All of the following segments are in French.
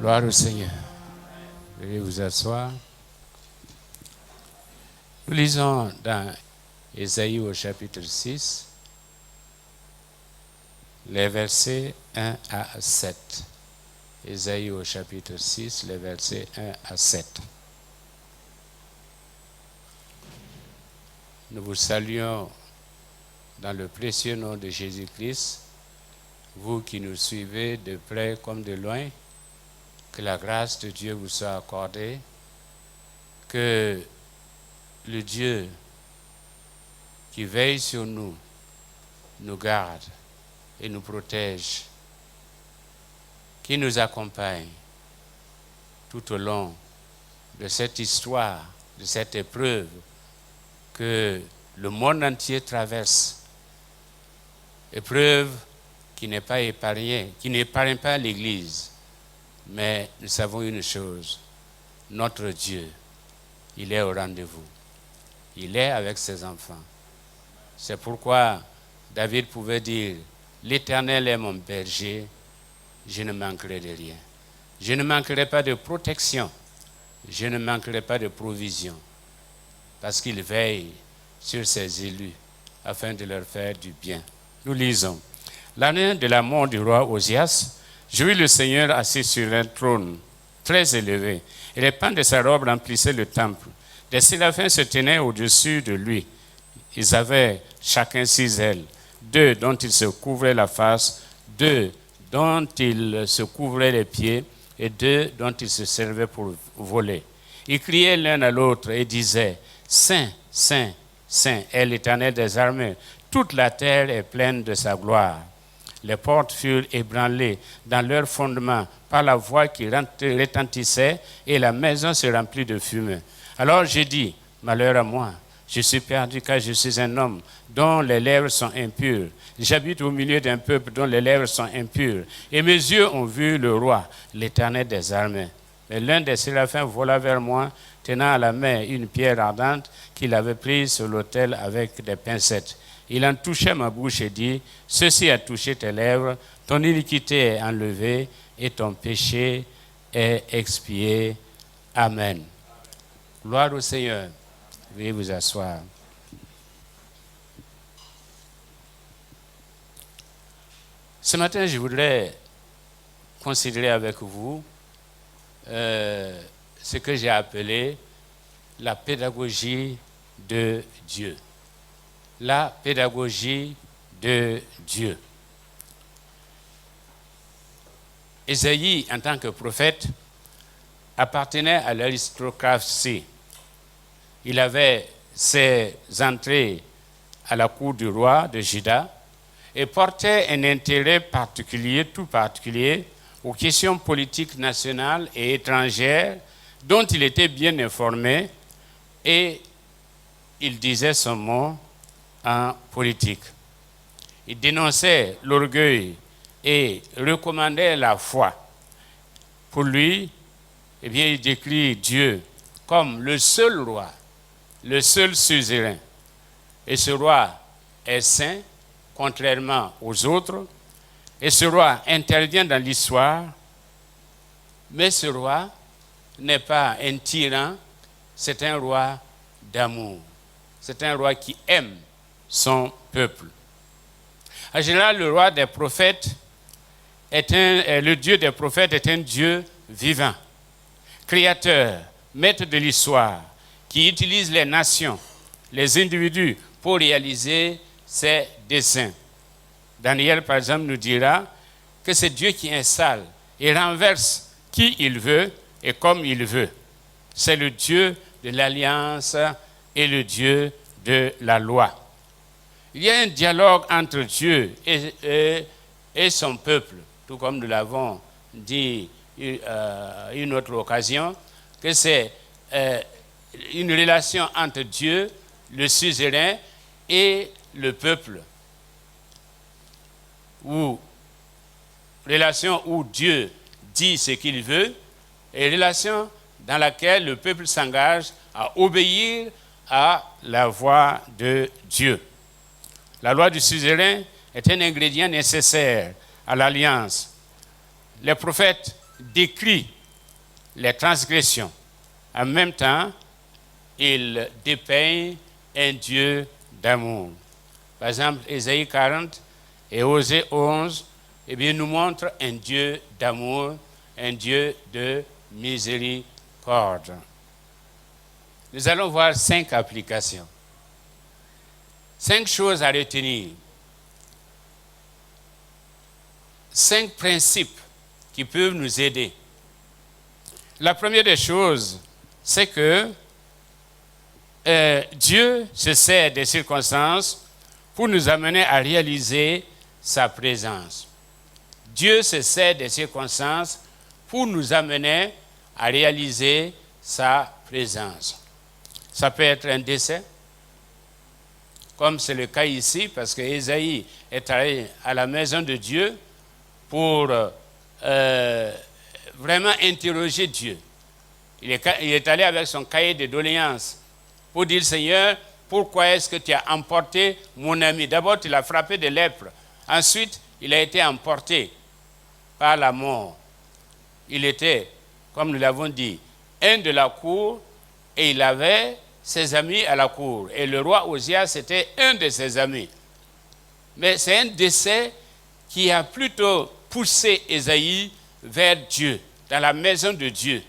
Gloire au Seigneur. Veuillez vous asseoir. Nous lisons dans Ésaïe au chapitre 6, les versets 1 à 7. Ésaïe au chapitre 6, les versets 1 à 7. Nous vous saluons dans le précieux nom de Jésus-Christ, vous qui nous suivez de près comme de loin. Que la grâce de Dieu vous soit accordée, que le Dieu qui veille sur nous, nous garde et nous protège, qui nous accompagne tout au long de cette histoire, de cette épreuve que le monde entier traverse. Épreuve qui n'est pas épargnée, qui n'épargne pas l'Église. Mais nous savons une chose, notre Dieu, il est au rendez-vous. Il est avec ses enfants. C'est pourquoi David pouvait dire, l'Éternel est mon berger, je ne manquerai de rien. Je ne manquerai pas de protection, je ne manquerai pas de provision, parce qu'il veille sur ses élus afin de leur faire du bien. Nous lisons, l'année de la mort du roi Osias, je vis le Seigneur assis sur un trône très élevé, et les pans de sa robe remplissaient le temple. Des séraphins se tenaient au-dessus de lui. Ils avaient chacun 6 ailes, 2 dont ils se couvraient la face, 2 dont ils se couvraient les pieds, et 2 dont ils se servaient pour voler. Ils criaient l'un à l'autre et disaient, « Saint, Saint, Saint est l'Éternel des armées, toute la terre est pleine de sa gloire. » Les portes furent ébranlées dans leur fondement par la voix qui retentissait et la maison se remplit de fumée. Alors j'ai dit, malheur à moi, je suis perdu car je suis un homme dont les lèvres sont impures. J'habite au milieu d'un peuple dont les lèvres sont impures. Et mes yeux ont vu le roi, l'Éternel des armées. Mais l'un des séraphins vola vers moi, tenant à la main une pierre ardente qu'il avait prise sur l'autel avec des pincettes. Il en touchait ma bouche et dit, « Ceci a touché tes lèvres, ton iniquité est enlevée et ton péché est expié. Amen. » Gloire au Seigneur. Veuillez vous asseoir. Ce matin, je voudrais considérer avec vous ce que j'ai appelé la pédagogie de Dieu. La pédagogie de Dieu. Ésaïe, en tant que prophète, appartenait à l'aristocratie. Il avait ses entrées à la cour du roi de Juda et portait un intérêt particulier, tout particulier, aux questions politiques nationales et étrangères dont il était bien informé et il disait son mot en politique. Il dénonçait l'orgueil et recommandait la foi. Pour lui, eh bien, il décrit Dieu comme le seul roi, le seul suzerain. Et ce roi est saint, contrairement aux autres. Et ce roi intervient dans l'histoire. Mais ce roi n'est pas un tyran, c'est un roi d'amour. C'est un roi qui aime son peuple. En général, le roi des prophètes le Dieu des prophètes est un Dieu vivant, créateur, maître de l'histoire, qui utilise les nations, les individus pour réaliser ses desseins. Daniel, par exemple, nous dira que c'est Dieu qui installe et renverse qui il veut et comme il veut. C'est le Dieu de l'alliance et le Dieu de la loi. Il y a un dialogue entre Dieu et son peuple, tout comme nous l'avons dit une autre occasion, que c'est une relation entre Dieu, le suzerain, et le peuple. Relation où Dieu dit ce qu'il veut, et relation dans laquelle le peuple s'engage à obéir à la voix de Dieu. La loi du suzerain est un ingrédient nécessaire à l'alliance. Les prophètes décrivent les transgressions. En même temps, il dépeigne un Dieu d'amour. Par exemple, Ésaïe 40 et Osée 11 nous montrent un Dieu d'amour, un Dieu de miséricorde. Nous allons voir 5 applications. 5 choses à retenir. 5 principes qui peuvent nous aider. La première des choses, c'est que Dieu se sert des circonstances pour nous amener à réaliser sa présence. Dieu se sert des circonstances pour nous amener à réaliser sa présence. Ça peut être un décès, comme c'est le cas ici, parce que Ésaïe est allé à la maison de Dieu pour vraiment interroger Dieu. Il est allé avec son cahier de doléances pour dire, Seigneur, pourquoi est-ce que tu as emporté mon ami? D'abord, tu l'as frappé de lèpre. Ensuite, il a été emporté par la mort. Il était, comme nous l'avons dit, un de la cour et il avait ses amis à la cour. Et le roi Osias était un de ses amis. Mais c'est un décès qui a plutôt poussé Ésaïe vers Dieu, dans la maison de Dieu.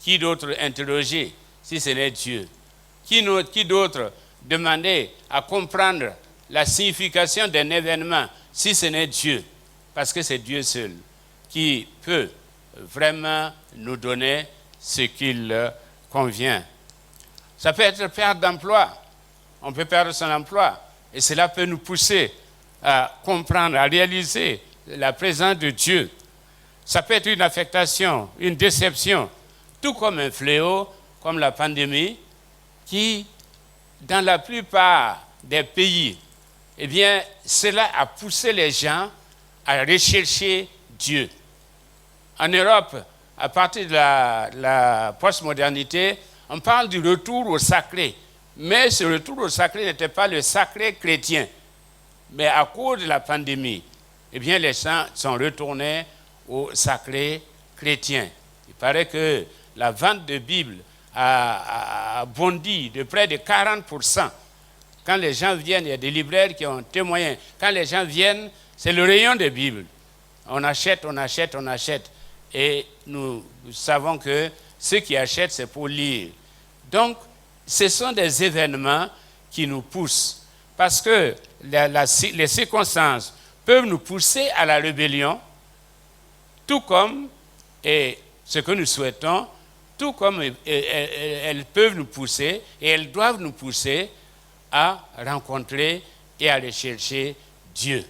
Qui d'autre interroger si ce n'est Dieu? Qui d'autre demander à comprendre la signification d'un événement si ce n'est Dieu? Parce que c'est Dieu seul qui peut vraiment nous donner ce qu'il convient. Ça peut être perte d'emploi. On peut perdre son emploi. Et cela peut nous pousser à comprendre, à réaliser la présence de Dieu. Ça peut être une affectation, une déception, tout comme un fléau, comme la pandémie, qui, dans la plupart des pays, eh bien, cela a poussé les gens à rechercher Dieu. En Europe, à partir de la postmodernité, on parle du retour au sacré. Mais ce retour au sacré n'était pas le sacré chrétien. Mais à cause de la pandémie, eh bien, les gens sont retournés au sacré chrétien. Il paraît que la vente de Bibles a bondi de près de 40%. Quand les gens viennent, il y a des libraires qui ont témoigné. Quand les gens viennent, c'est le rayon des Bibles. On achète, on achète, on achète. Et nous savons que ceux qui achètent, c'est pour lire. Donc, ce sont des événements qui nous poussent. Parce que les circonstances peuvent nous pousser à la rébellion, tout comme, et ce que nous souhaitons, tout comme elles peuvent nous pousser, et elles doivent nous pousser à rencontrer et à aller chercher Dieu.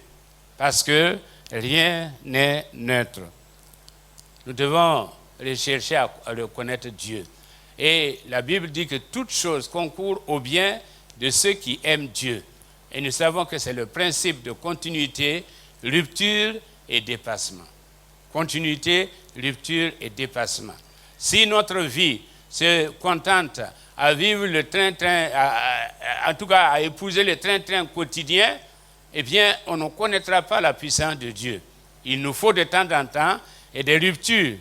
Parce que rien n'est neutre. Nous devons rechercher à reconnaître Dieu. Et la Bible dit que toute chose concourt au bien de ceux qui aiment Dieu. Et nous savons que c'est le principe de continuité, rupture et dépassement. Continuité, rupture et dépassement. Si notre vie se contente à vivre le train-train, en tout cas à épouser le train-train quotidien, eh bien, on ne connaîtra pas la puissance de Dieu. Il nous faut de temps en temps et des ruptures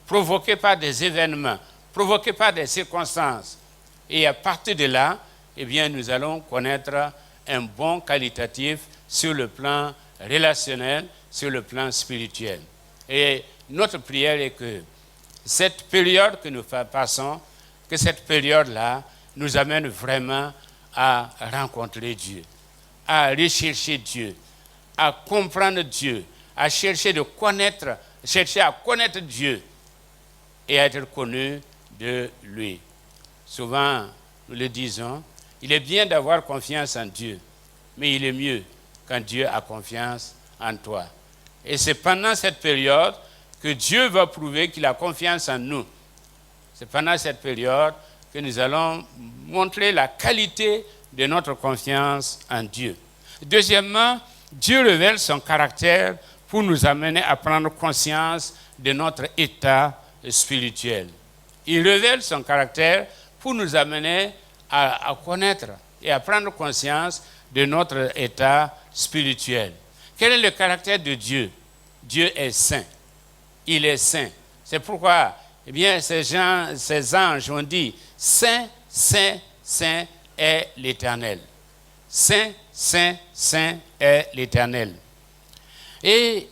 provoquées par des événements, provoquées par des circonstances. Et à partir de là, eh bien, nous allons connaître un bon qualitatif sur le plan relationnel, sur le plan spirituel. Et notre prière est que cette période que nous passons, que cette période-là nous amène vraiment à rencontrer Dieu, à rechercher Dieu, à comprendre Dieu, à chercher à connaître Dieu et à être connu de lui. Souvent, nous le disons, il est bien d'avoir confiance en Dieu, mais il est mieux quand Dieu a confiance en toi. Et c'est pendant cette période que Dieu va prouver qu'il a confiance en nous. C'est pendant cette période que nous allons montrer la qualité de notre confiance en Dieu. Deuxièmement, Dieu révèle son caractère pour nous amener à prendre conscience de notre état spirituel. Il révèle son caractère pour nous amener à connaître et à prendre conscience de notre état spirituel. Quel est le caractère de Dieu? Dieu est saint. Il est saint. C'est pourquoi eh bien, ces anges ont dit, Saint, Saint, Saint est l'Éternel. Saint, Saint, Saint est l'Éternel. Et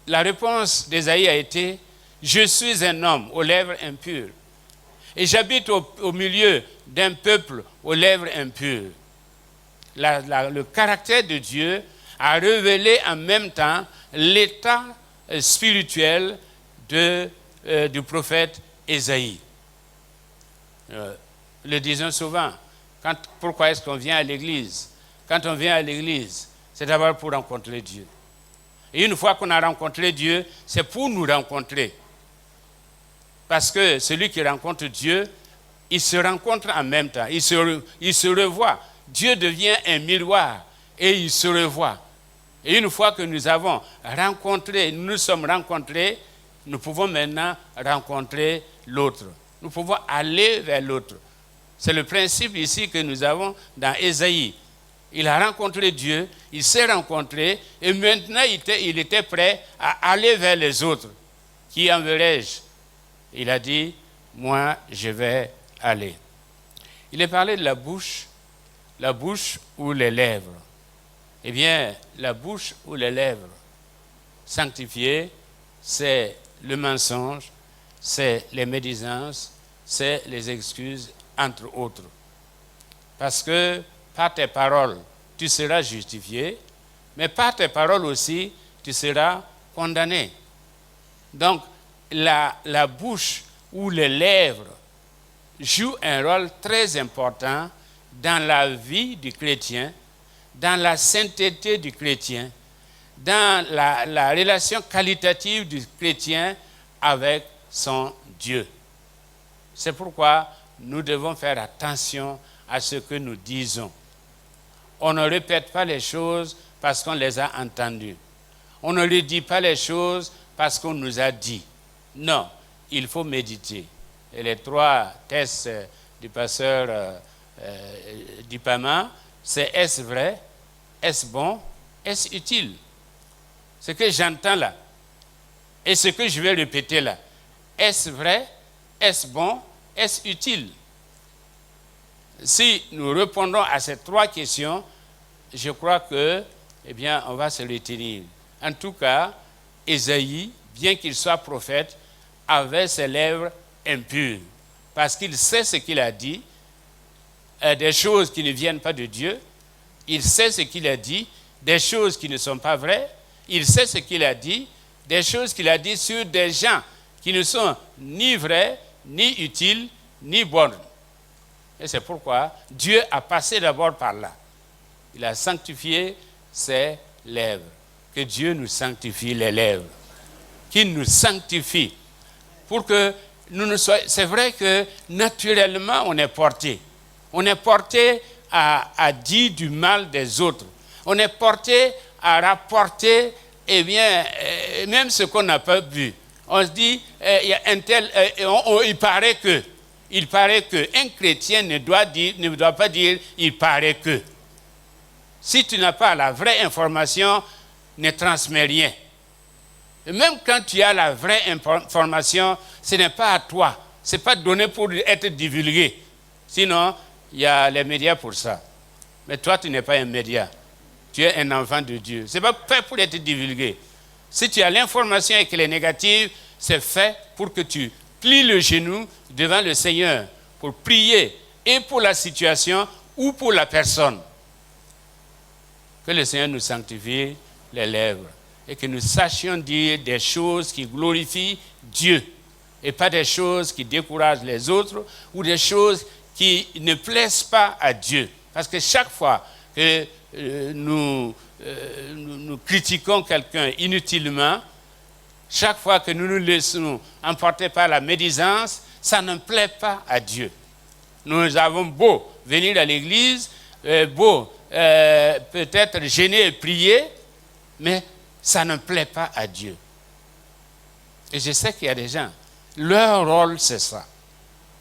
la réponse d'Ésaïe a été, je suis un homme aux lèvres impures. Et j'habite au milieu d'un peuple aux lèvres impures. Le caractère de Dieu a révélé en même temps l'état spirituel du prophète Ésaïe. Le disons souvent, pourquoi est-ce qu'on vient à l'église? Quand on vient à l'église, c'est d'abord pour rencontrer Dieu. Et une fois qu'on a rencontré Dieu, c'est pour nous rencontrer. Parce que celui qui rencontre Dieu, il se rencontre en même temps, il se revoit. Dieu devient un miroir et il se revoit. Et une fois que nous avons rencontré, nous nous sommes rencontrés, nous pouvons maintenant rencontrer l'autre. Nous pouvons aller vers l'autre. C'est le principe ici que nous avons dans Ésaïe. Il a rencontré Dieu, il s'est rencontré et maintenant il était prêt à aller vers les autres. Qui enverrai-je? Il a dit, moi je vais aller. Il est parlé de la bouche ou les lèvres. Eh bien, la bouche ou les lèvres sanctifiées, c'est le mensonge, c'est les médisances, c'est les excuses, entre autres. Parce que par tes paroles, tu seras justifié, mais par tes paroles aussi, tu seras condamné. Donc, la bouche ou les lèvres jouent un rôle très important dans la vie du chrétien, dans la sainteté du chrétien, dans la relation qualitative du chrétien avec son Dieu. C'est pourquoi nous devons faire attention à ce que nous disons. On ne répète pas les choses parce qu'on les a entendues. On ne redit pas les choses parce qu'on nous a dit. Non, il faut méditer. Et les 3 tests du pasteur Dipama, c'est est-ce vrai, est-ce bon, est-ce utile? Ce que j'entends là et ce que je vais répéter là, est-ce vrai, est-ce bon, est-ce utile? Si nous répondons à ces 3 questions, je crois que, eh bien, on va se retenir. En tout cas, Ésaïe, bien qu'il soit prophète, avait ses lèvres impures, parce qu'il sait ce qu'il a dit, des choses qui ne viennent pas de Dieu. Il sait ce qu'il a dit, des choses qui ne sont pas vraies. Il sait ce qu'il a dit, des choses qu'il a dit sur des gens qui ne sont ni vrais, ni utiles, ni bonnes. Et c'est pourquoi Dieu a passé d'abord par là. Il a sanctifié ses lèvres. Que Dieu nous sanctifie les lèvres. Qu'il nous sanctifie. Pour que nous ne soyons... C'est vrai que naturellement, on est porté. On est porté à dire du mal des autres. On est porté à rapporter, eh bien, même ce qu'on n'a pas vu. On se dit, il y a un tel... il paraît qu'un chrétien ne doit pas dire « il paraît que ». Si tu n'as pas la vraie information, ne transmets rien. Et même quand tu as la vraie information, ce n'est pas à toi. Ce n'est pas donné pour être divulgué. Sinon, il y a les médias pour ça. Mais toi, tu n'es pas un média. Tu es un enfant de Dieu. Ce n'est pas fait pour être divulgué. Si tu as l'information et qu'elle est négative, c'est fait pour que tu plies le genou devant le Seigneur pour prier et pour la situation ou pour la personne. Que le Seigneur nous sanctifie les lèvres et que nous sachions dire des choses qui glorifient Dieu et pas des choses qui découragent les autres ou des choses qui ne plaisent pas à Dieu. Parce que chaque fois que nous critiquons quelqu'un inutilement, chaque fois que nous nous laissons emporter par la médisance, ça ne plaît pas à Dieu. Nous avons beau venir à l'église, beau peut-être gêner et prier, mais ça ne plaît pas à Dieu. Et je sais qu'il y a des gens, leur rôle c'est ça.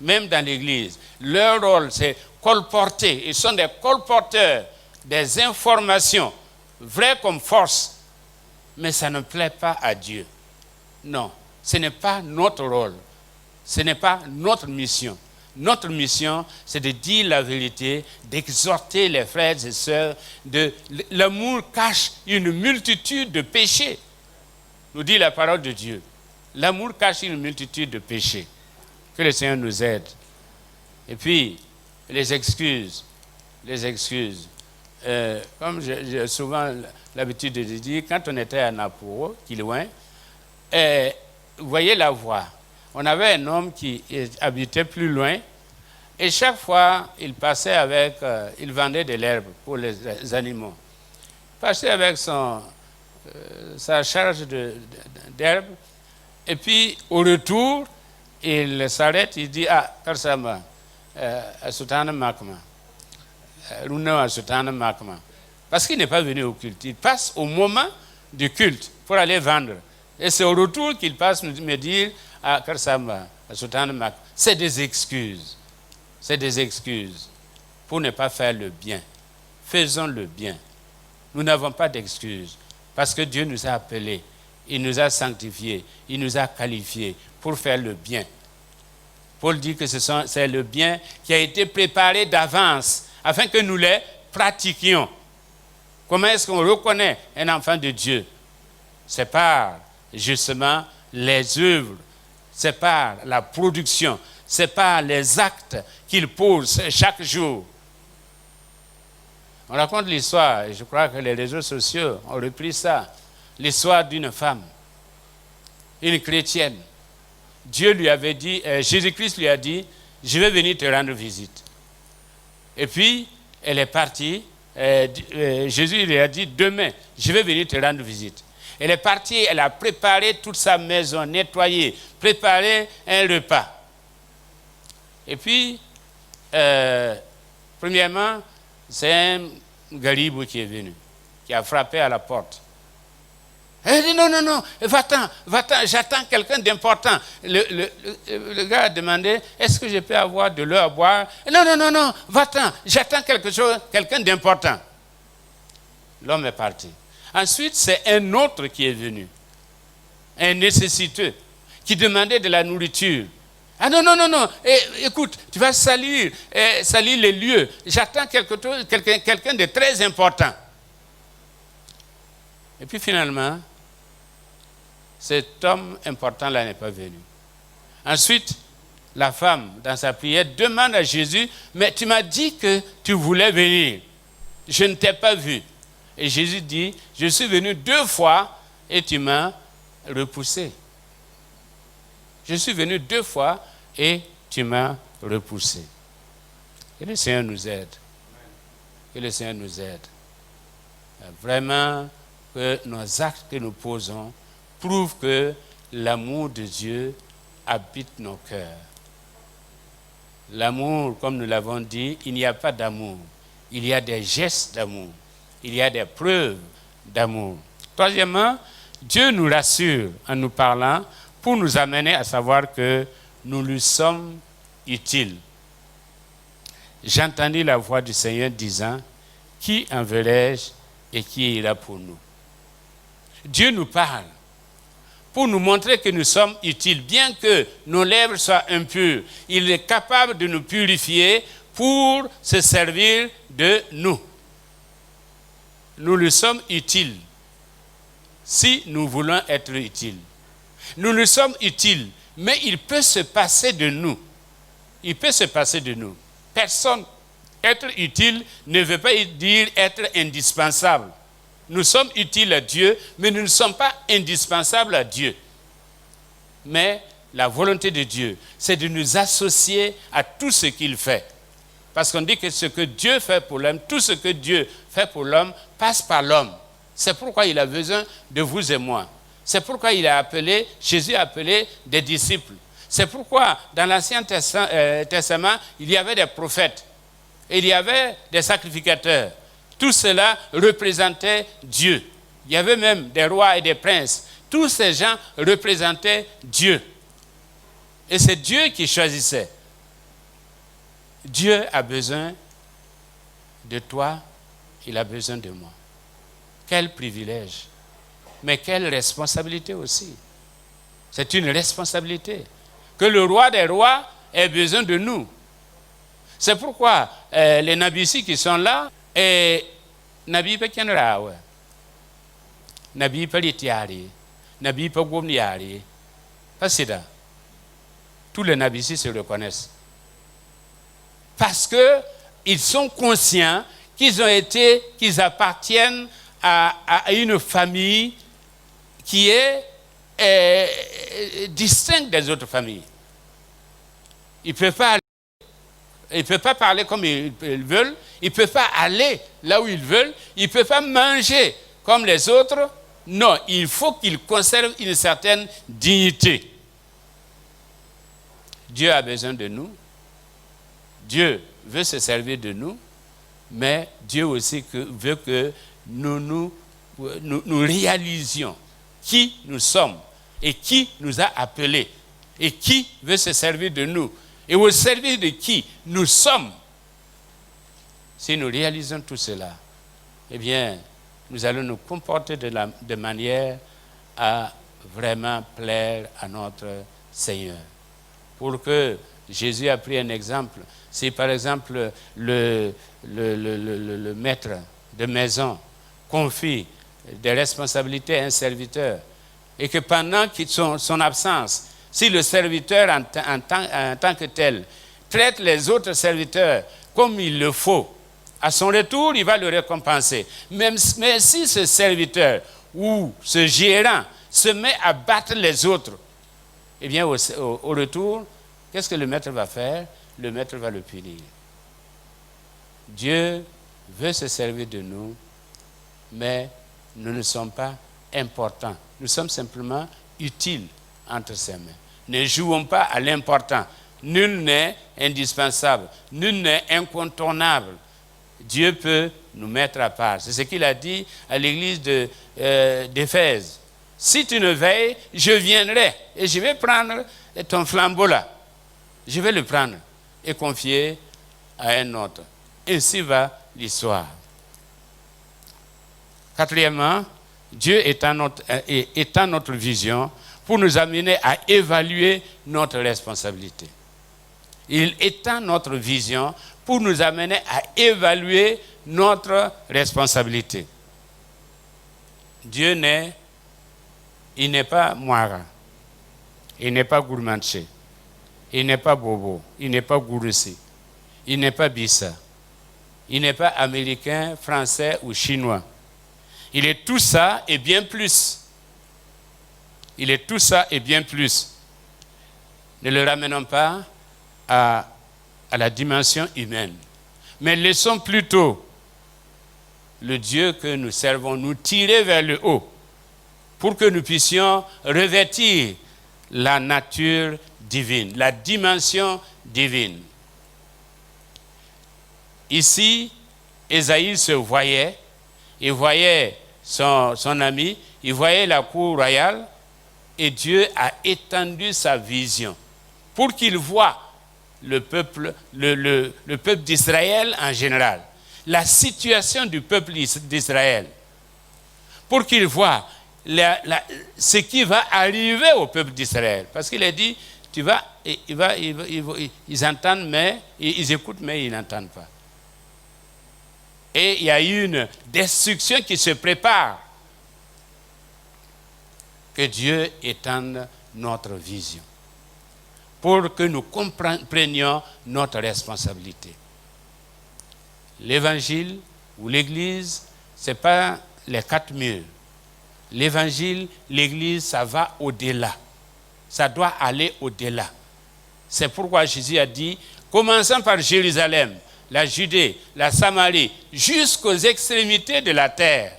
Même dans l'église, leur rôle c'est colporter. Ils sont des colporteurs des informations, vraies comme force, mais ça ne plaît pas à Dieu. Non, ce n'est pas notre rôle. Ce n'est pas notre mission. Notre mission, c'est de dire la vérité, d'exhorter les frères et sœurs. L'amour cache une multitude de péchés, nous dit la parole de Dieu. L'amour cache une multitude de péchés. Que le Seigneur nous aide. Et puis, les excuses. Comme j'ai souvent l'habitude de dire, quand on était à Naporo, qui est loin, vous voyez la voie. On avait un homme qui habitait plus loin, et chaque fois, il passait avec, il vendait de l'herbe pour les animaux. Il passait avec sa charge d'herbe, et puis au retour, il s'arrête, il dit, ah, Karsama, Asutana Makma. Parce qu'il n'est pas venu au culte. Il passe au moment du culte pour aller vendre. Et c'est au retour qu'il passe me dire, ah, Karsama, Asutana Makma. C'est des excuses. C'est des excuses pour ne pas faire le bien. Faisons le bien. Nous n'avons pas d'excuses parce que Dieu nous a appelés, il nous a sanctifiés, il nous a qualifiés pour faire le bien. Paul dit que c'est le bien qui a été préparé d'avance afin que nous les pratiquions. Comment est-ce qu'on reconnaît un enfant de Dieu? C'est par justement les œuvres, c'est par la production, c'est par les actes qu'il pose chaque jour. On raconte l'histoire, et je crois que les réseaux sociaux ont repris ça, l'histoire d'une femme, une chrétienne. Dieu lui avait dit, Jésus-Christ lui a dit, je vais venir te rendre visite. Et puis, elle est partie, Jésus lui a dit, demain, je vais venir te rendre visite. Elle est partie, elle a préparé toute sa maison, nettoyé, préparé un repas. Et puis, premièrement, c'est un garibou qui est venu, qui a frappé à la porte. Elle dit non, va-t'en, j'attends quelqu'un d'important. Le gars a demandé, est-ce que je peux avoir de l'eau à boire? Non, va-t'en, j'attends quelqu'un d'important. L'homme est parti. Ensuite, c'est un autre qui est venu, un nécessiteux, qui demandait de la nourriture. Ah non, écoute, tu vas salir les lieux. J'attends quelqu'un de très important. Et puis finalement, cet homme important-là n'est pas venu. Ensuite, la femme, dans sa prière, demande à Jésus, mais tu m'as dit que tu voulais venir. Je ne t'ai pas vu. Et Jésus dit, je suis venu 2 fois et tu m'as repoussé. Je suis venu 2 fois et tu m'as repoussé. Que le Seigneur nous aide. Que le Seigneur nous aide. Vraiment, que nos actes que nous posons prouvent que l'amour de Dieu habite nos cœurs. L'amour, comme nous l'avons dit, il n'y a pas d'amour. Il y a des gestes d'amour. Il y a des preuves d'amour. Troisièmement, Dieu nous rassure en nous parlant pour nous amener à savoir que nous lui sommes utiles. J'entendis la voix du Seigneur disant, « Qui enverrai-je et qui ira pour nous ?» Dieu nous parle pour nous montrer que nous sommes utiles. Bien que nos lèvres soient impures, il est capable de nous purifier pour se servir de nous. Nous lui sommes utiles si nous voulons être utiles. Nous lui sommes utiles, mais il peut se passer de nous. Il peut se passer de nous. Personne, être utile ne veut pas dire être indispensable. Nous sommes utiles à Dieu, mais nous ne sommes pas indispensables à Dieu. Mais la volonté de Dieu, c'est de nous associer à tout ce qu'il fait. Parce qu'on dit que ce que Dieu fait pour l'homme, tout ce que Dieu fait pour l'homme, passe par l'homme. C'est pourquoi il a besoin de vous et moi. C'est pourquoi Jésus a appelé des disciples. C'est pourquoi dans l'Ancien Testament, il y avait des prophètes. Et il y avait des sacrificateurs. Tout cela représentait Dieu. Il y avait même des rois et des princes. Tous ces gens représentaient Dieu. Et c'est Dieu qui choisissait. Dieu a besoin de toi, il a besoin de moi. Quel privilège, mais quelle responsabilité aussi. C'est une responsabilité. que le roi des rois ait besoin de nous. C'est pourquoi les nabis qui sont là, et nabi pa kenra ouais. Nabi pa litiari, nabi pa gomniari. Pas c'est tous les nabis se reconnaissent. Parce que ils sont conscients qu'ils appartiennent à une famille qui est distincte des autres familles. Ils ne peuvent pas parler comme ils veulent, ils ne peuvent pas aller là où ils veulent, ils ne peuvent pas manger comme les autres. Non, il faut qu'ils conservent une certaine dignité. Dieu a besoin de nous. Dieu veut se servir de nous, mais Dieu aussi veut que nous réalisions qui nous sommes et qui nous a appelés et qui veut se servir de nous et au service de qui nous sommes. Si nous réalisons tout cela, eh bien, nous allons nous comporter de manière à vraiment plaire à notre Seigneur. Pour que Jésus a pris un exemple. Si par exemple le maître de maison confie des responsabilités à un serviteur et que pendant son absence, si le serviteur en tant que tel traite les autres serviteurs comme il le faut, à son retour, il va le récompenser. Mais si ce serviteur ou ce gérant se met à battre les autres, eh bien au retour, qu'est-ce que le maître va faire? Le maître va le punir. Dieu veut se servir de nous, mais nous ne sommes pas importants. Nous sommes simplement utiles entre ses mains. Ne jouons pas à l'important. Nul n'est indispensable. Nul n'est incontournable. Dieu peut nous mettre à part. C'est ce qu'il a dit à l'église d'Éphèse. Si tu ne veilles, je viendrai et je vais prendre ton flambeau là. Je vais le prendre et confier à un autre. Ainsi va l'histoire. Quatrièmement, Dieu étend notre vision pour nous amener à évaluer notre responsabilité. Il étend notre vision pour nous amener à évaluer notre responsabilité. Dieu il n'est pas moira, il n'est pas gourmanché, il n'est pas bobo, il n'est pas gourussi, il n'est pas bissa, il n'est pas américain, français ou chinois. Il est tout ça et bien plus. Il est tout ça et bien plus. Ne le ramenons pas à la dimension humaine, mais laissons plutôt le Dieu que nous servons nous tirer vers le haut pour que nous puissions revêtir la nature divine, la dimension divine. Ici, Ésaïe se voyait, il voyait son ami, il voyait la cour royale et Dieu a étendu sa vision pour qu'il voie le peuple d'Israël en général, la situation du peuple d'Israël, pour qu'il voie ce qui va arriver au peuple d'Israël. Parce qu'il a dit, ils entendent, mais ils écoutent, mais ils n'entendent pas. Et il y a une destruction qui se prépare. Que Dieu étende notre vision pour que nous comprenions notre responsabilité. L'évangile ou l'église, ce n'est pas les 4 murs. L'évangile, l'église, ça va au-delà. Ça doit aller au-delà. C'est pourquoi Jésus a dit, commençons par Jérusalem, la Judée, la Samarie, jusqu'aux extrémités de la terre.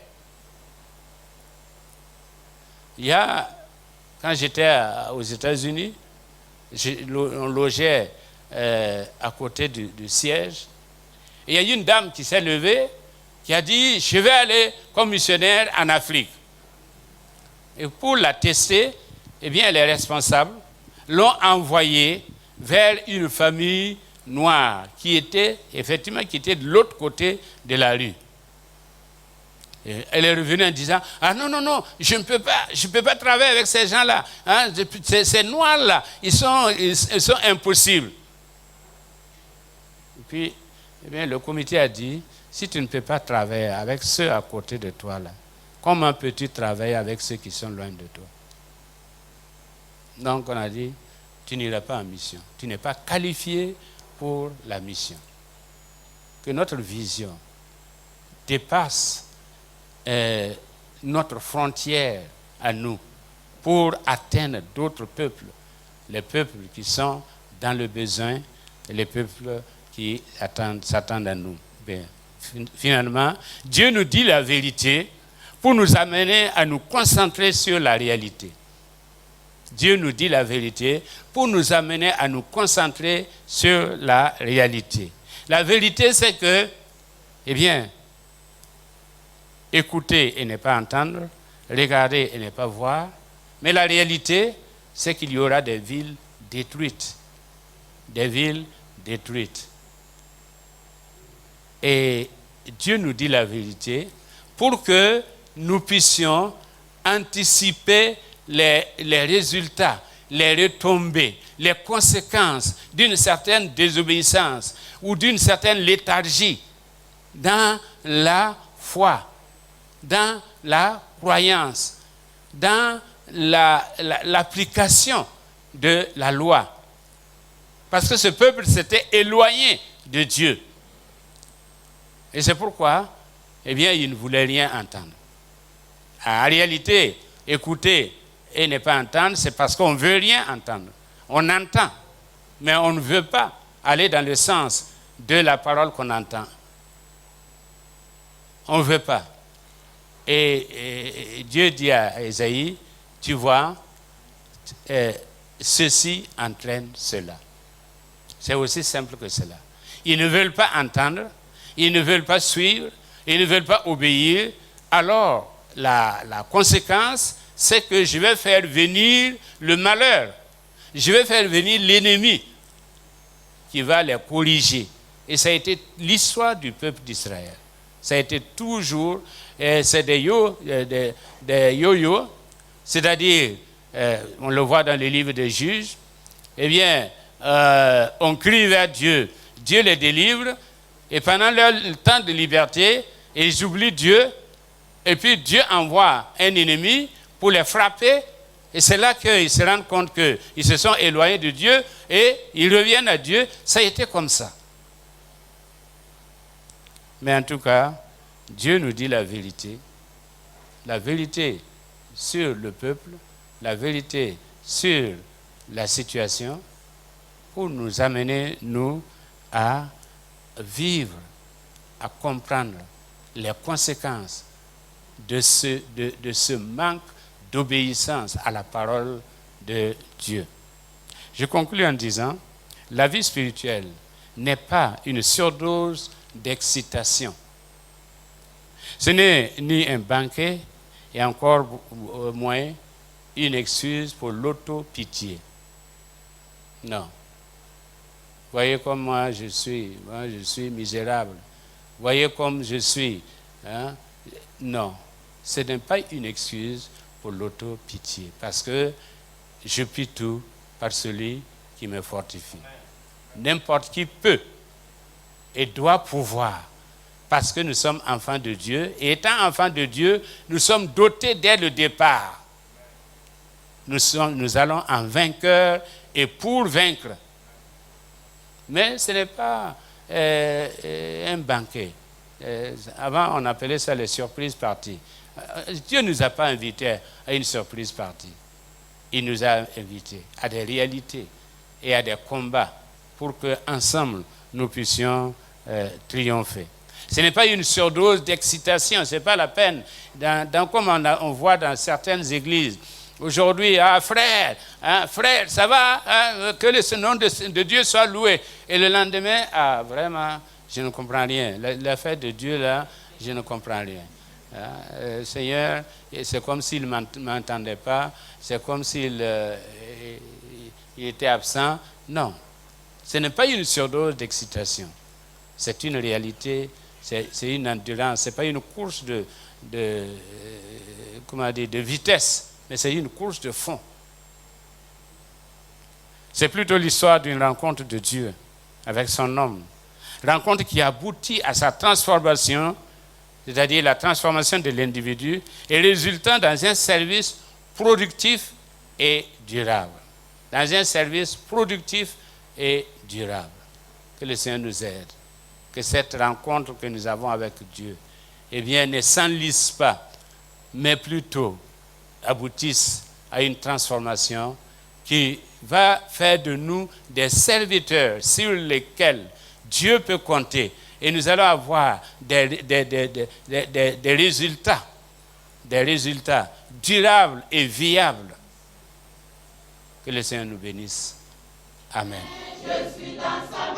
Quand j'étais aux États-Unis, on logeait à côté du siège. Et il y a une dame qui s'est levée, qui a dit, je vais aller comme missionnaire en Afrique. Et pour la tester, eh bien, les responsables l'ont envoyée vers une famille noire qui était de l'autre côté de la rue. Et elle est revenue en disant, ah non, non, non, je ne peux pas travailler avec ces gens-là. Hein, ces noirs-là, ils sont impossibles. Et puis, eh bien, le comité a dit, si tu ne peux pas travailler avec ceux à côté de toi, là, comment peux-tu travailler avec ceux qui sont loin de toi? Donc, on a dit, tu n'iras pas en mission. Tu n'es pas qualifié pour la mission. Que notre vision dépasse notre frontière à nous pour atteindre d'autres peuples, les peuples qui sont dans le besoin et les peuples qui s'attendent à nous. Bien, finalement, Dieu nous dit la vérité pour nous amener à nous concentrer sur la réalité. Dieu nous dit la vérité pour nous amener à nous concentrer sur la réalité. La vérité, c'est que, eh bien, écouter et ne pas entendre, regarder et ne pas voir, mais la réalité, c'est qu'il y aura des villes détruites. Des villes détruites. Et Dieu nous dit la vérité pour que nous puissions anticiper les résultats, les retombées, les conséquences d'une certaine désobéissance ou d'une certaine léthargie dans la foi, dans la croyance, dans l'application de la loi. Parce que ce peuple s'était éloigné de Dieu. Et c'est pourquoi, eh bien, il ne voulait rien entendre. En réalité, écouter et ne pas entendre, c'est parce qu'on ne veut rien entendre. On entend, mais on ne veut pas aller dans le sens de la parole qu'on entend. On ne veut pas. Et Dieu dit à Ésaïe, tu vois, ceci entraîne cela. C'est aussi simple que cela. Ils ne veulent pas entendre, ils ne veulent pas suivre, ils ne veulent pas obéir. Alors, la conséquence, c'est que je vais faire venir le malheur. Je vais faire venir l'ennemi qui va les corriger. Et ça a été l'histoire du peuple d'Israël. Ça a été toujours, c'est des yo-yo, c'est-à-dire, on le voit dans les livres des juges, eh bien, on crie vers Dieu, Dieu les délivre, et pendant leur temps de liberté, ils oublient Dieu, et puis Dieu envoie un ennemi pour les frapper, et c'est là qu'ils se rendent compte qu'ils se sont éloignés de Dieu, et ils reviennent à Dieu. Ça a été comme ça. Mais en tout cas, Dieu nous dit la vérité sur le peuple, la vérité sur la situation, pour nous amener, nous, à vivre, à comprendre les conséquences de ce manque d'obéissance à la parole de Dieu. Je conclus en disant, la vie spirituelle n'est pas une surdose d'excitation. Ce n'est ni un banquet et encore moins une excuse pour l'auto-pitié. Non. Voyez comme moi je suis misérable. Voyez comme je suis. Hein? Non, ce n'est pas une excuse pour l'auto-pitié, parce que je puis tout par celui qui me fortifie. N'importe qui peut et doit pouvoir, parce que nous sommes enfants de Dieu, et étant enfants de Dieu, nous sommes dotés dès le départ. Nous allons en vainqueur et pour vaincre. Mais ce n'est pas un banquet. Avant, on appelait ça les surprises parties. Dieu ne nous a pas invités à une surprise partie. Il nous a invités à des réalités et à des combats pour qu'ensemble, nous puissions triompher. Ce n'est pas une surdose d'excitation, ce n'est pas la peine. Comme on voit dans certaines églises, aujourd'hui, frère, frère, ça va, que le nom de Dieu soit loué. Et le lendemain, vraiment, je ne comprends rien. L'affaire de Dieu, là, je ne comprends rien. Seigneur, c'est comme s'il ne m'entendait pas, c'est comme s'il il était absent. Non, ce n'est pas une surdose d'excitation. C'est une réalité, c'est une endurance, ce n'est pas une course de vitesse, mais c'est une course de fond. C'est plutôt l'histoire d'une rencontre de Dieu avec son homme. Rencontre qui aboutit à sa transformation, c'est-à-dire la transformation de l'individu, et résultant dans un service productif et durable. Dans un service productif et durable. Que le Seigneur nous aide. Que cette rencontre que nous avons avec Dieu, eh bien, ne s'enlise pas, mais plutôt aboutisse à une transformation qui va faire de nous des serviteurs sur lesquels Dieu peut compter. Et nous allons avoir des résultats durables et viables. Que le Seigneur nous bénisse. Amen. Je suis dans sa